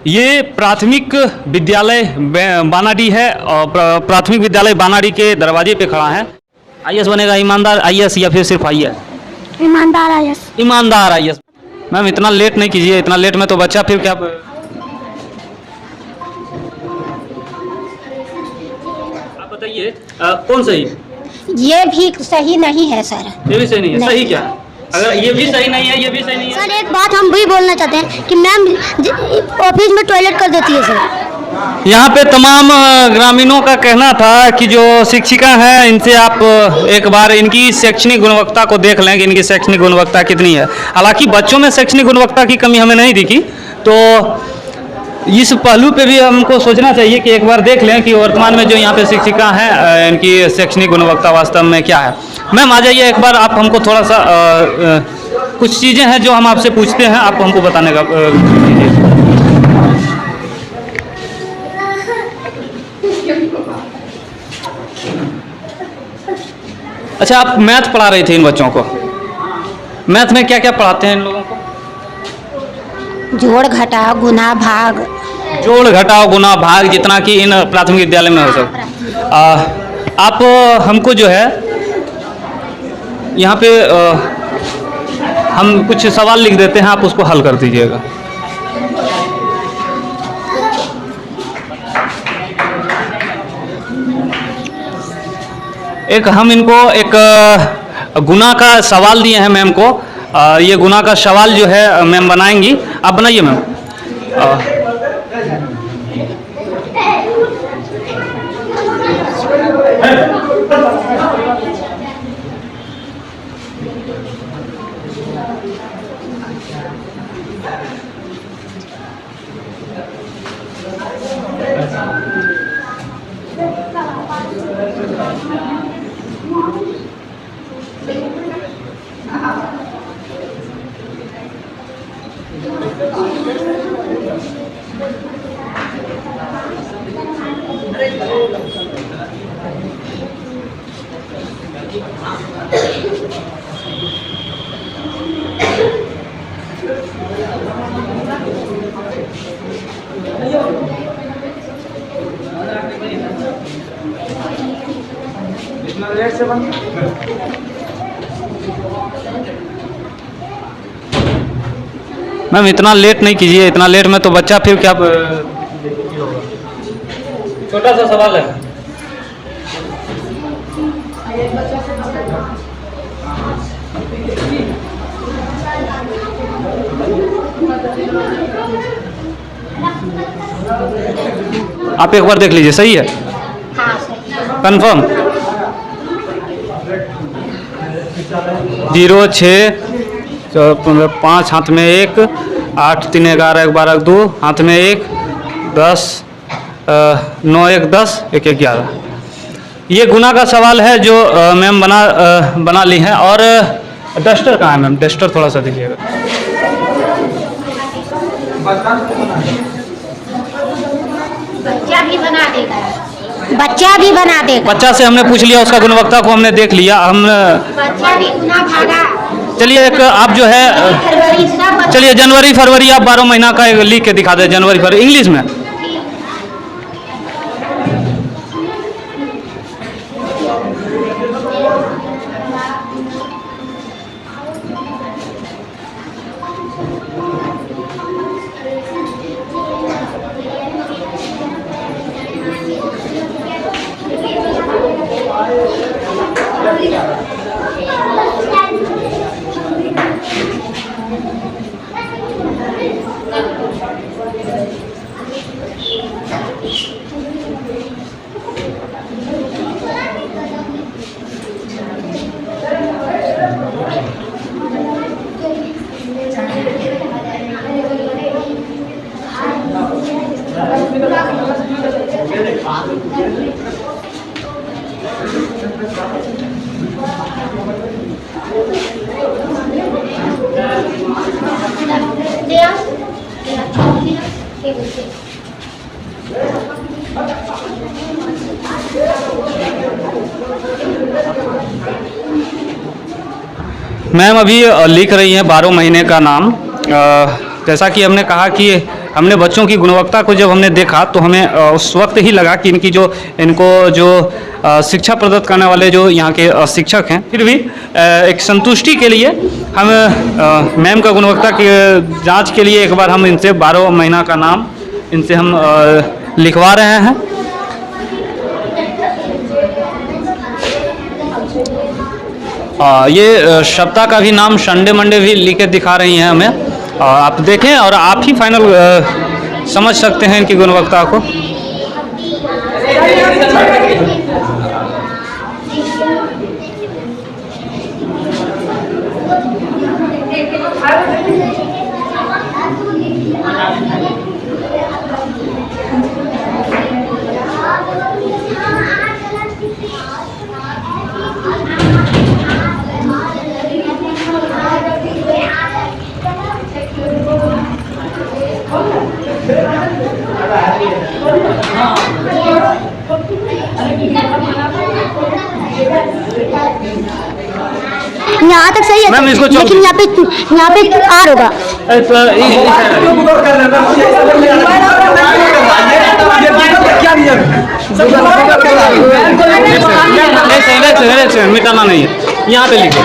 ये प्राथमिक विद्यालय बानाडी है और प्राथमिक विद्यालय बानाडी के दरवाजे पे खड़ा है। आईएएस बनेगा ईमानदार आईएएस या फिर सिर्फ आईएएस? ईमानदार आईएएस। ईमानदार आईएएस। मैम इतना लेट नहीं कीजिए, इतना लेट में तो बच्चा फिर क्या। आप बताइए कौन सही? ये भी सही नहीं है सर। ये भी सही नहीं है। नहीं। सही क्या है? अगर ये भी सही नहीं है, ये भी सही नहीं है। सर एक बात हम भी बोलना चाहते हैं कि मैम ऑफिस में टॉयलेट कर देती है सर। यहाँ पे तमाम ग्रामीणों का कहना था कि जो शिक्षिका हैं इनसे आप एक बार इनकी शैक्षणिक गुणवत्ता को देख लें कि इनकी शैक्षणिक गुणवत्ता कितनी है। हालांकि बच्चों में शैक्षणिक गुणवत्ता की कमी हमें नहीं दिखी, तो इस पहलू पे भी हमको सोचना चाहिए कि एक बार देख लें कि वर्तमान में जो यहाँ पे शिक्षिका हैं इनकी शैक्षणिक गुणवत्ता वास्तव में क्या है। मैम आ जाइए एक बार, आप हमको थोड़ा सा कुछ चीज़ें हैं जो हम आपसे पूछते हैं, आप हमको बताने का अच्छा, आप मैथ पढ़ा रही थी इन बच्चों को। मैथ में क्या क्या पढ़ाते हैं इन लोगों को? जोड़ घटाव गुना भाग। जोड़ घटाव गुना भाग जितना कि इन प्राथमिक विद्यालय में हो सकता। आप हमको जो है यहाँ पे हम कुछ सवाल लिख देते हैं, आप उसको हल कर दीजिएगा। एक हम इनको एक गुना का सवाल दिए हैं मैम को। ये गुना का सवाल जो है मैम बनाएंगी, आप बनाइए मैम। मैम इतना लेट नहीं कीजिए, इतना लेट में तो बच्चा फिर क्या। छोटा सा सवाल है। आप एक बार देख लीजिए, सही है? कंफर्म? 0 6 5 हाथ में 1 8 3 11 1 12 2 हाथ में 1 10 9 1 10 1 11। ये गुना का सवाल है जो मैम बना ली है। और डस्टर कहाँ है मैम? डस्टर थोड़ा सा दीजिएगा। बच्चा भी बना देगा। बच्चा भी बना देगा। बच्चा से हमने पूछ लिया, उसका गुणवत्ता को हमने देख लिया। हम बच्चा भी गुना भागा। चलिए एक आप जो है, चलिए जनवरी फरवरी आप 12 महीना का लिख के दिखा दे। जनवरी फरवरी इंग्लिश में। मैम अभी लिख रही हैं 12 महीने का नाम। जैसा कि हमने कहा कि हमने बच्चों की गुणवत्ता को जब हमने देखा तो हमें उस वक्त ही लगा कि इनको जो शिक्षा प्रदत्त करने वाले जो यहाँ के शिक्षक हैं, फिर भी एक संतुष्टि के लिए हम मैम का गुणवत्ता की जांच के लिए एक बार हम इनसे 12 महीना का नाम इनसे हम लिखवा रहे हैं। ये सप्ताह का भी नाम संडे मंडे भी लिख के दिखा रही हैं हमें। आप देखें और आप ही फाइनल समझ सकते हैं इनकी गुणवत्ता को। यहाँ तक सही है मैम, इसको लेकिन यहाँ पे आर होगा। मिटाना नहीं है, यहाँ पे लिखो।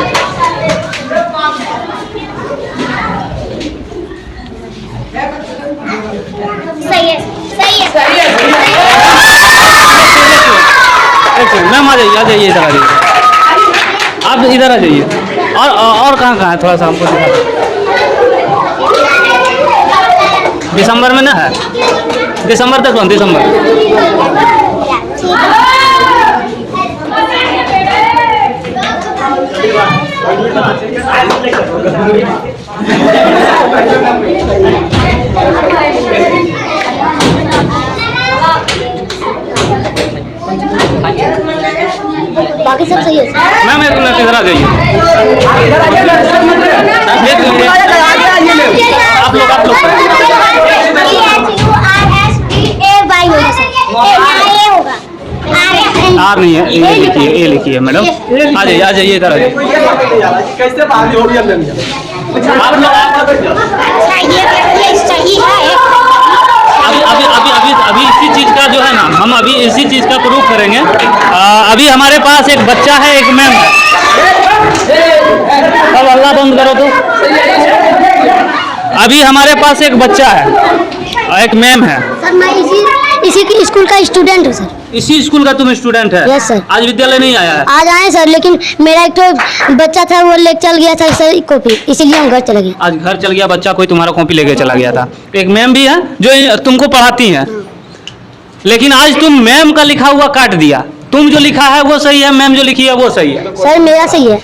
सही है, सही है, सही है। मैम आ जाइए इधर आ जाइए, आप इधर आ जाइए। और कहाँ है, थोड़ा सा हमको दिखा। दिसंबर में ना है, दिसंबर तक कौन, दिसंबर। बाकी सब सही है। मैम एक मिनट इधर आ जाइए। आप लोग आर नहीं है, ए लिखिए, ए लिखिए मैडम। आ जाइए इधर आ जाइए। कैसे बाहर हो रही है? आप लोग अभी इसी चीज का जो है ना, हम अभी इसी चीज का प्रूफ करेंगे। अभी हमारे पास एक बच्चा है, एक मैम है। अब अल्लाह बंद करो तो। अभी हमारे पास एक बच्चा है और एक मैम है। सर मैं इसी की स्कूल का स्टूडेंट हूँ सर। इसी स्कूल का तुम स्टूडेंट है? Yes sir. आज विद्यालय नहीं आया है? आज आए सर, लेकिन मेरा एक तो बच्चा था वो ले चल गया था सर कॉपी, इसीलिए हम घर चले गए। आज घर चल गया बच्चा, कोई तुम्हारा कॉपी लेके चला गया था। एक मैम भी है जो तुमको पढ़ाती हैं, लेकिन आज तुम मैम का लिखा हुआ काट दिया। तुम जो लिखा है वो सही है, मैम जो लिखी है वो सही है। सर मेरा सही है।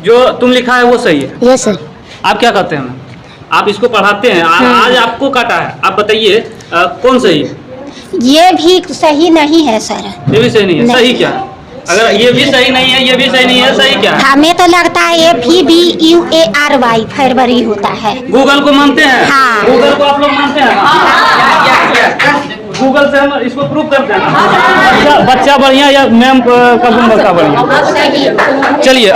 जो तुम लिखा है वो सही है। Yes sir. आप क्या कहते हैं मैम? आप इसको पढ़ाते हैं, आज आपको काटा है, आप बताइए कौन सही है? ये भी सही नहीं है सर। ये भी सही नहीं है। नहीं। सही क्या है? अगर ये भी सही नहीं है, ये भी सही नहीं है, सही क्या है? हमें तो लगता है FEBUARY फरवरी होता है। गूगल को मानते हैं? हाँ। गूगल को आप लोग मानते हैं? गूगल से हम इसको प्रूव करते हैं। बच्चा बढ़िया या मैम का गुणवत्ता बढ़िया? चलिए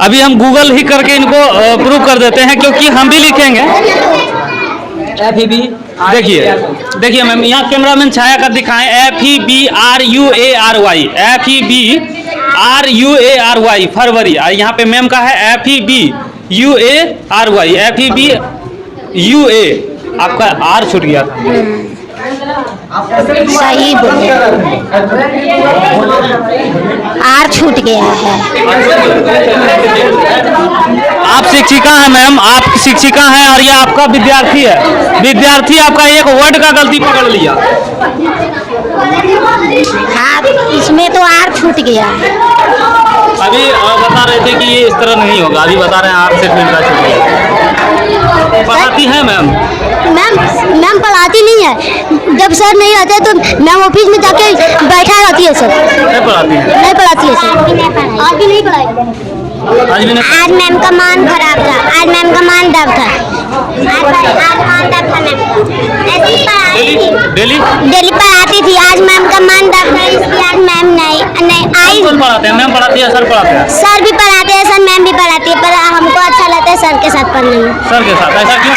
अभी हम गूगल ही करके इनको प्रूव कर देते हैं, क्योंकि हम भी लिखेंगे। देखिए मैम, यहाँ कैमरामैन छाया कर दिखाएं। FEBRUARY, FEBRUARY फरवरी। यहाँ पे मैम का है FEBUARY, FEBUA। आपका आर छूट गया था। सही बोले, आर छूट गया है। आप शिक्षिका हैं मैम, आप शिक्षिका हैं और ये आपका विद्यार्थी है। विद्यार्थी आपका एक वर्ड का गलती पकड़ लिया। हाँ, इसमें तो आर छूट गया है। अभी बता रहे थे कि ये इस तरह नहीं होगा, अभी बता रहे हैं आर से छूट गया। पढ़ाती है मैम? मैम पढ़ाती नहीं है। जब सर नहीं रहते तो मैम ऑफिस में जाके बैठा रहती है सर। नहीं पढ़ाती है? नहीं पढ़ाती है सर। आज भी नहीं पढ़ाई। आज भी नहीं? आज मैम का मान खराब था, आज मैम का मान दब था, आज मान दब था मैम का। ऐसे ही पढ़ाती थी, डेली डेली पढ़ाती थी, आज मैम का मान दब था, इसलिए आज मैम नहीं आई। कौन पढ़ाते हैं? मैम पढ़ाती है, सर पढ़ाते हैं? सर भी पढ़ाते हैं, सर मैम भी पढ़ाती है, पर हमको अच्छा लगता है सर के साथ पढ़ने में। सर के साथ, ऐसा क्यों?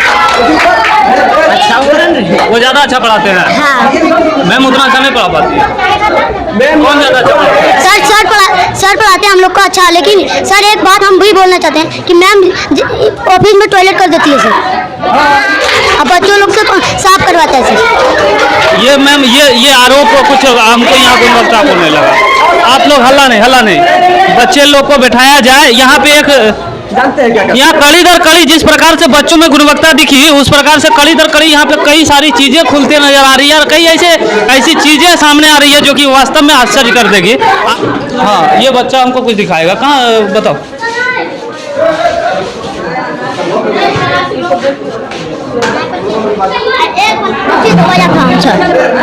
अच्छा वो ज़्यादा अच्छा पढ़ाते हैं? हाँ, मैम उतना अच्छा नहीं पढ़ा पाती है। कौन ज़्यादा अच्छा पढ़ाते हैं? सर पढ़ाते हैं हम लोग को अच्छा, लेकिन सर एक बात हम भी बोलना चाहते हैं कि मैम ऑफिस में टॉयलेट कर देती है सर, अब बच्चों लोग से साफ करवाता है सर। ये मैम ये आरोप कुछ हमको यहाँ गुणवत्ता को नहीं लगा। आप लोग हल्ला नहीं, बच्चे लोग को बैठाया जाए यहाँ पे। एक जानते हैं क्या करते यहाँ कड़ी दर कड़ी जिस प्रकार से बच्चों में गुणवत्ता दिखी, उस प्रकार से कड़ी दर कड़ी यहाँ पे कई सारी चीजें खुलते नजर आ रही है और कई ऐसी चीजें सामने आ रही है जो कि वास्तव में आश्चर्य कर देगी। हाँ, ये बच्चा हमको कुछ दिखाएगा, कहाँ बताओ।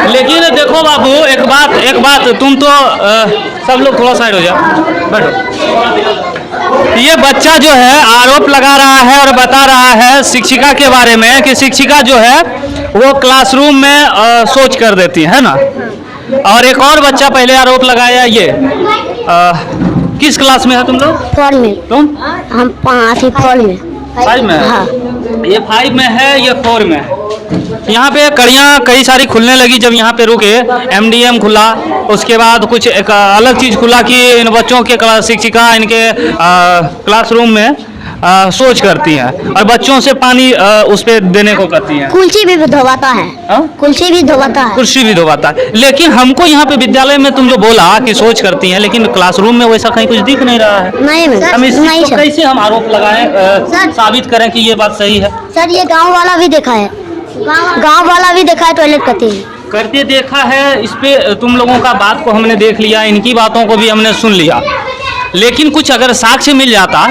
लेकिन देखो बाबू, एक बात तुम तो सब लोग थोड़ा साइड हो जाओ, बैठो। ये बच्चा जो है आरोप लगा रहा है और बता रहा है शिक्षिका के बारे में कि शिक्षिका जो है वो क्लासरूम में सोच कर देती है ना। और एक और बच्चा पहले आरोप लगाया, ये किस क्लास में है तुम लोग? 4 में। तुम? हम 4 में। 5 में? हाँ। ये 5 में है, ये 4 में है। यहाँ पे कड़ियाँ कई सारी खुलने लगी जब यहाँ पे रुके। MDM खुला, उसके बाद कुछ एक अलग चीज़ खुला कि इन बच्चों के शिक्षिका इनके क्लासरूम में सोच करती हैं और बच्चों से पानी उस पे देने को कहती हैं। कुर्सी भी धोवाता है। हाँ? कुर्सी भी धोवाता है। कुर्सी भी धोवाता है। लेकिन हमको यहाँ पे विद्यालय में तुम जो बोला कि सोच करती हैं, लेकिन क्लासरूम में वैसा कहीं कुछ दिख नहीं रहा है। नहीं मैम, हम इस चीज़ नहीं को सर। कैसे हम आरोप लगाएं, साबित करें कि ये बात सही है? सर ये गांव वाला भी देखा है, गांव वाला भी देखा है टॉयलेट करते देखा है। इस पे तुम लोगों का बात को हमने देख लिया, इनकी बातों को भी हमने सुन लिया, लेकिन कुछ अगर साक्ष्य मिल जाता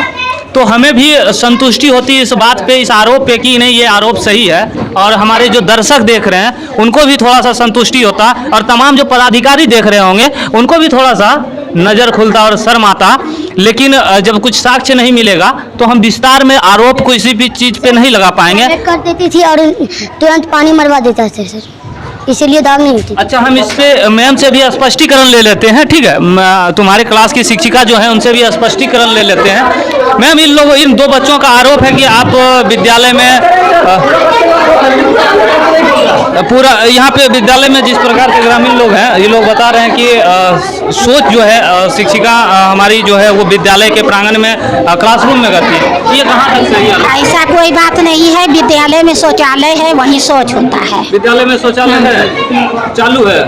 तो हमें भी संतुष्टि होती इस बात पे, इस आरोप पे कि नहीं ये आरोप सही है, और हमारे जो दर्शक देख रहे हैं उनको भी थोड़ा सा संतुष्टि होता, और तमाम जो पदाधिकारी देख रहे होंगे उनको भी थोड़ा सा नज़र खुलता और शर्म आता। लेकिन जब कुछ साक्ष्य नहीं मिलेगा तो हम विस्तार में आरोप किसी भी चीज़ पे नहीं लगा पाएंगे। कर देती थी और तुरंत पानी मरवा देता था सर, इसीलिए दाग नहीं होती। अच्छा, हम इस पे मैम से भी स्पष्टीकरण ले लेते हैं, ठीक है? तुम्हारे क्लास की शिक्षिका जो है उनसे भी स्पष्टीकरण ले लेते हैं। मैम, इन 2 बच्चों का आरोप है कि आप विद्यालय में पूरा यहाँ पे विद्यालय में जिस प्रकार के ग्रामीण लोग हैं, ये लोग बता रहे हैं कि सोच जो है शिक्षिका हमारी जो है वो विद्यालय के प्रांगण में क्लासरूम में करती है। ये कहाँ तक सही है? ऐसा कोई बात नहीं है, विद्यालय में शौचालय है, वहीं शौच होता है। विद्यालय में शौचालय है, चालू है।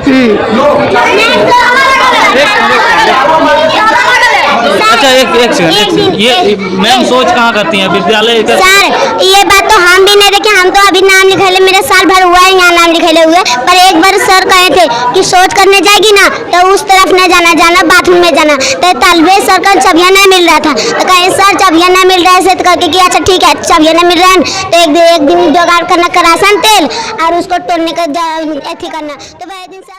अच्छा, एक सेकंड, ये मैम सोच कहाँ करती हैं? विद्यालय का? सर ये बात तो हम भी नहीं देखे, हम तो अभी नाम लिखले, मेरे साल भर हुआ है यहाँ नाम लिखले हुए, पर एक बार सर कहे थे कि सोच करने जाएगी ना तो उस तरफ न जाना बाथरूम में जाना, तो तालबे सर का चाबियाँ नहीं मिल रहा था, तो कहे सर चाबियाँ नहीं मिल रहा है, तो कहके कि अच्छा ठीक है चाबियाँ नहीं मिल रहा है, तो एक दिन जुगाड़ करना करासन तेल और उसको तोड़ने का अथी करना, तो वह दिन से